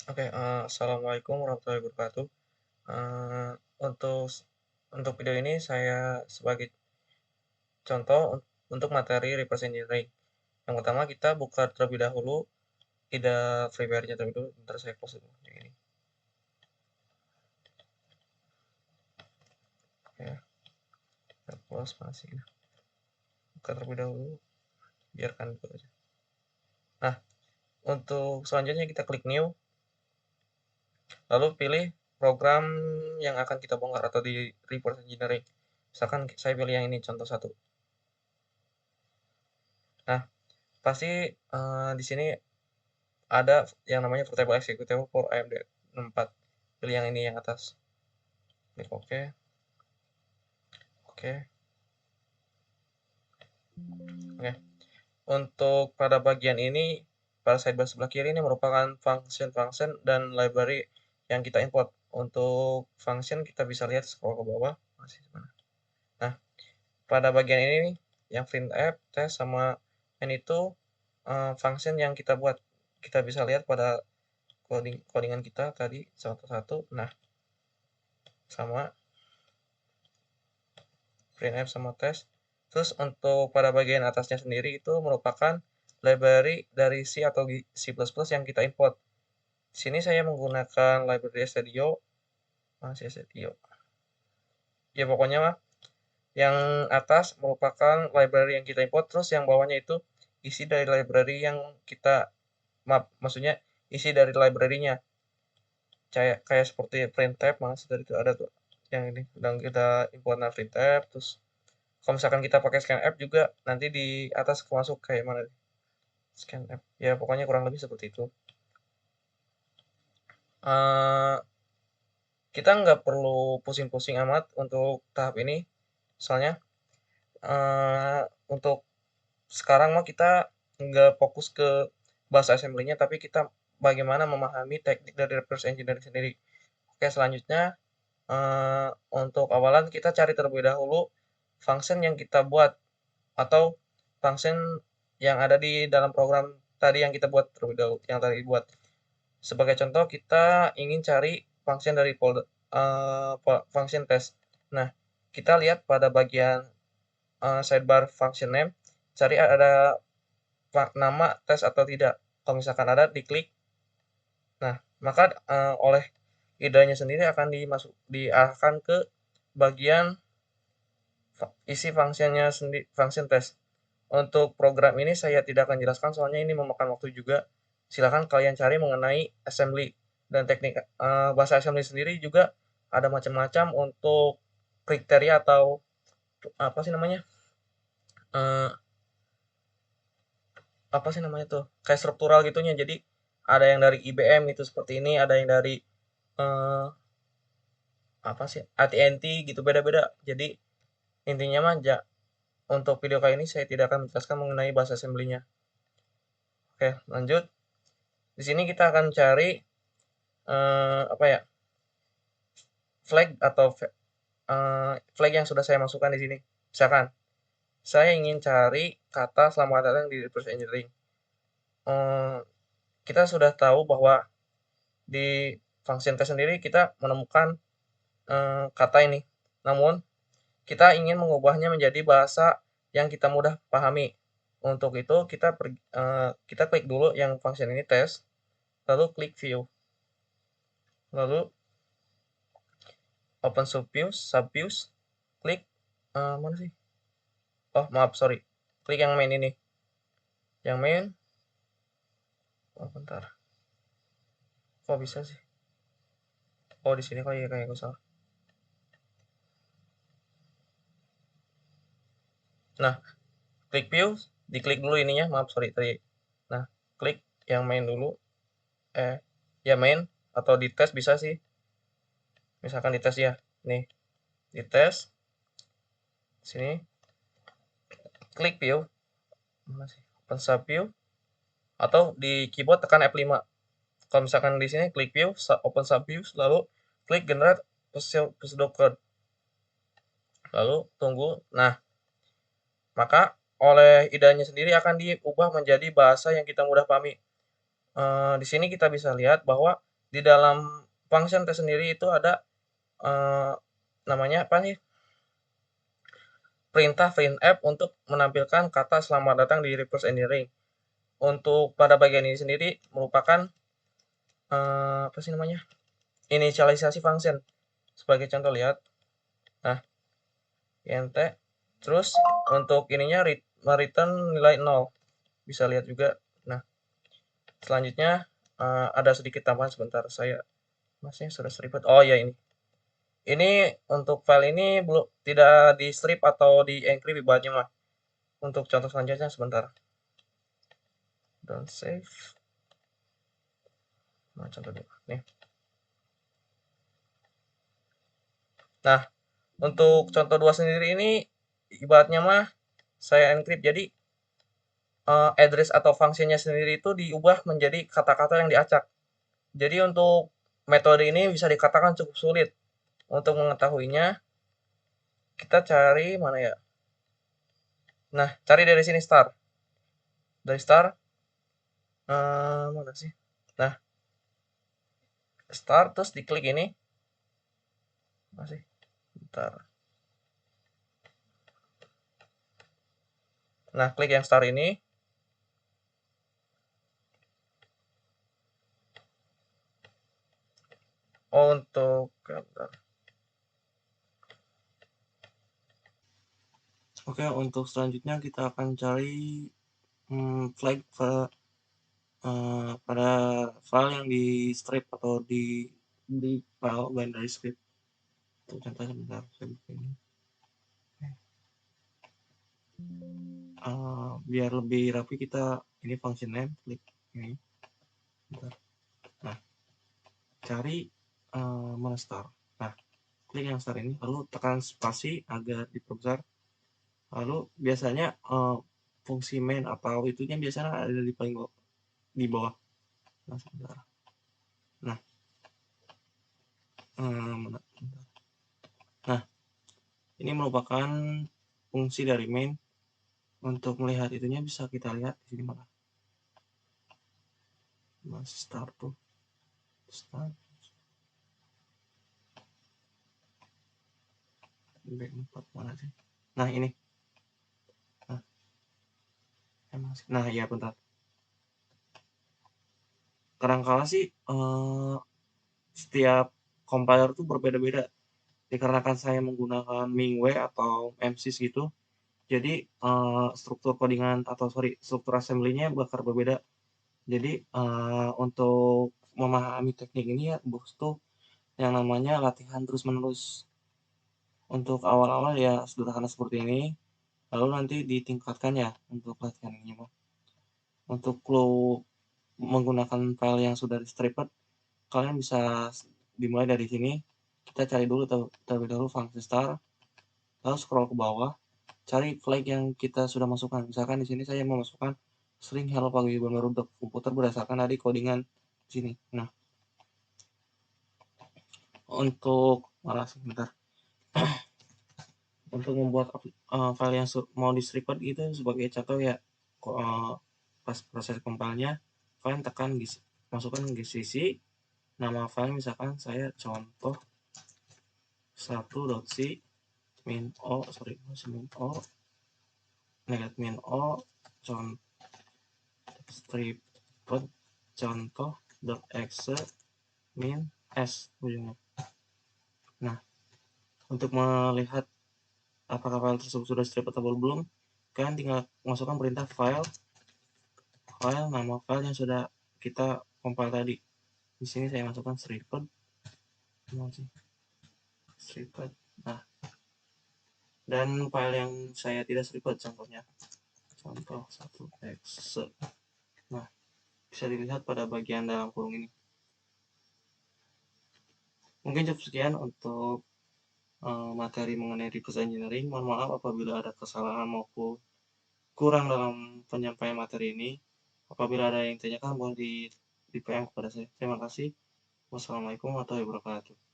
Oke, assalamualaikum warahmatullahi wabarakatuh. Eh, untuk untuk video ini saya sebagai contoh untuk materi reverse engineering. Yang pertama kita buka terlebih dahulu tidak freeware-nya terlebih dulu. Bentar saya close dulu yang ini. Ya, kita close masih. Buka terlebih dahulu, biarkan dulu aja. Nah, untuk selanjutnya kita klik new, lalu pilih program yang akan kita bongkar atau di reverse engineering. Misalkan saya pilih yang ini contoh satu. Nah, pasti di sini ada yang namanya portable executable for AMD 4. Pilih yang ini yang atas. Klik OK. Oke. Oke. Untuk pada bagian ini, pada sidebar sebelah kiri ini merupakan function-function dan library yang kita import. Untuk function kita bisa lihat scroll ke bawah. Masih mana? Nah, pada bagian ini nih, yang printf, test, sama main itu function yang kita buat. Kita bisa lihat pada codingan kita tadi satu-satu. Nah, sama printf sama test. Terus untuk pada bagian atasnya sendiri itu merupakan library dari C atau C++ yang kita import. Di sini saya menggunakan library studio, masih studio. Ya pokoknya mah yang atas merupakan library yang kita import, terus yang bawahnya itu isi dari library yang kita maksudnya isi dari library-nya. Kayak seperti printf, mas dari itu ada tuh yang ini sedang kita import printf. Terus kalau misalkan kita pakai scanf juga nanti di atas masuk kayak mana nih? Scanf. Ya pokoknya kurang lebih seperti itu. Eh, kita nggak perlu pusing-pusing amat untuk tahap ini. Soalnya untuk sekarang mah kita nggak fokus ke bahasa assembly-nya, tapi kita bagaimana memahami teknik dari reverse engineering sendiri. Oke, selanjutnya untuk awalan kita cari terlebih dahulu function yang kita buat atau function yang ada di dalam program tadi yang kita buat terlebih dahulu, yang tadi buat. Sebagai contoh, kita ingin cari function dari folder function test. Nah, kita lihat pada bagian sidebar function name, cari ada nama tes atau tidak. Kalau misalkan ada, diklik. Nah, maka oleh idenya sendiri akan diarahkan ke bagian isi fungsinya sendiri, function test. Untuk program ini saya tidak akan jelaskan soalnya ini memakan waktu juga. Silakan kalian cari mengenai assembly dan teknik bahasa assembly sendiri juga ada macam-macam untuk kriteria atau apa sih namanya? Eh, apa sih namanya tuh? Kayak struktural gitunya. Jadi ada yang dari IBM itu seperti ini, ada yang dari eh, apa sih? AT&T gitu beda-beda. Jadi intinya mah untuk video kali ini saya tidak akan menjelaskan mengenai bahasa assembly-nya. Oke, lanjut. Di sini kita akan cari apa ya? Flag atau flag yang sudah saya masukkan di sini. Misalkan saya ingin cari kata selamat datang di reverse engineering. Eh, kita sudah tahu bahwa di function test sendiri kita menemukan kata ini. Namun kita ingin mengubahnya menjadi bahasa yang kita mudah pahami. Untuk itu kita klik dulu yang function ini test, lalu klik view, lalu open subviews, klik mana sih? Oh maaf sorry, klik yang main ini, yang main. Oh bentar, kok bisa sih? Oh di sini kayak gue salah. Nah, klik view, diklik dulu ininya, maaf sorry tadi. Nah, klik yang main dulu, ya main atau di tes bisa sih. Misalkan di tes ya, nih di tes sini, klik view, mana sih? Open subview atau di keyboard tekan F5. Kalau misalkan di sini klik view, open subview, lalu klik generate pseudocode, lalu tunggu. Nah, maka oleh idenya sendiri akan diubah menjadi bahasa yang kita mudah pahami. Di sini kita bisa lihat bahwa di dalam function test sendiri itu ada namanya apa nih? Perintah printf untuk menampilkan kata selamat datang di reverse engineering. Untuk pada bagian ini sendiri merupakan apa sih namanya? Inisialisasi function. Sebagai contoh lihat. Nah, int terus untuk ininya return nilai 0. Bisa lihat juga. Nah, selanjutnya ada sedikit tambahan sebentar. Saya masih sudah striped. Oh ya ini. Ini untuk file ini belum tidak di strip atau di encrypt ibaratnya mah. Untuk contoh selanjutnya sebentar. Don't save. Nah, contoh dulu. Nih. Nah, untuk contoh 2 sendiri ini ibaratnya mah saya encrypt. Jadi address atau fungsinya sendiri itu diubah menjadi kata-kata yang diacak. Jadi untuk metode ini bisa dikatakan cukup sulit. Untuk mengetahuinya, kita cari mana ya? Nah, cari dari sini start. Dari start, mana sih? Nah, start terus diklik ini. Masih, bentar. Nah, klik yang start ini. Untuk, bentar. Oke, untuk selanjutnya kita akan cari flag pada file yang di strip atau di file binary script. Untuk contohnya sebentar, saya buka ini. Biar lebih rapi kita ini function name, klik ini. Bentar. Nah, cari mana start. Nah, klik yang start ini, lalu tekan spasi agar diperbesar. Lalu biasanya fungsi main atau itunya biasanya ada di paling bawah, di bawah. Nah, sebentar. Nah, mana? Nah, ini merupakan fungsi dari main. Untuk melihat itunya bisa kita lihat di sini mana. Masih start tuh. Start. Back 4 mana sih? Nah, ini. Nah, ya bentar. Kadangkala sih setiap compiler tuh berbeda-beda. Dikarenakan saya menggunakan Mingwe atau MSys gitu, jadi struktur codingan atau struktur assembly-nya bakal berbeda. Jadi untuk memahami teknik ini ya butuh yang namanya latihan terus-menerus. Untuk awal-awal ya sederhana seperti ini, lalu nanti ditingkatkan ya untuk latihan ini. Untuk clue menggunakan file yang sudah di stripped, kalian bisa dimulai dari sini. Kita cari dulu terlebih dahulu function star, lalu scroll ke bawah, cari flag yang kita sudah masukkan. Misalkan di sini saya memasukkan string hello paguyuban baru komputer berdasarkan tadi codingan di sini. Nah, untuk sebentar. Untuk membuat file yang mau di stripped itu sebagai contoh ya, pas proses compile-nya, kalian tekan masukkan gcc, nama file misalkan saya contoh 1.c min o negatif min o strip contoh .exe min s ujungnya. Nah, untuk melihat apakah file tersebut sudah strip atau belum, kalian tinggal masukkan perintah file nama file yang sudah kita compile tadi. Di sini saya masukkan striped. Nah, dan file yang saya tidak striped contohnya contoh 1.exe. Nah, bisa dilihat pada bagian dalam kurung ini. Mungkin cukup sekian untuk materi mengenai reverse engineering. Mohon maaf apabila ada kesalahan maupun kurang dalam penyampaian materi ini. Apabila ada yang ditanyakan boleh di PM kepada saya. Terima kasih. Wassalamualaikum warahmatullahi wabarakatuh.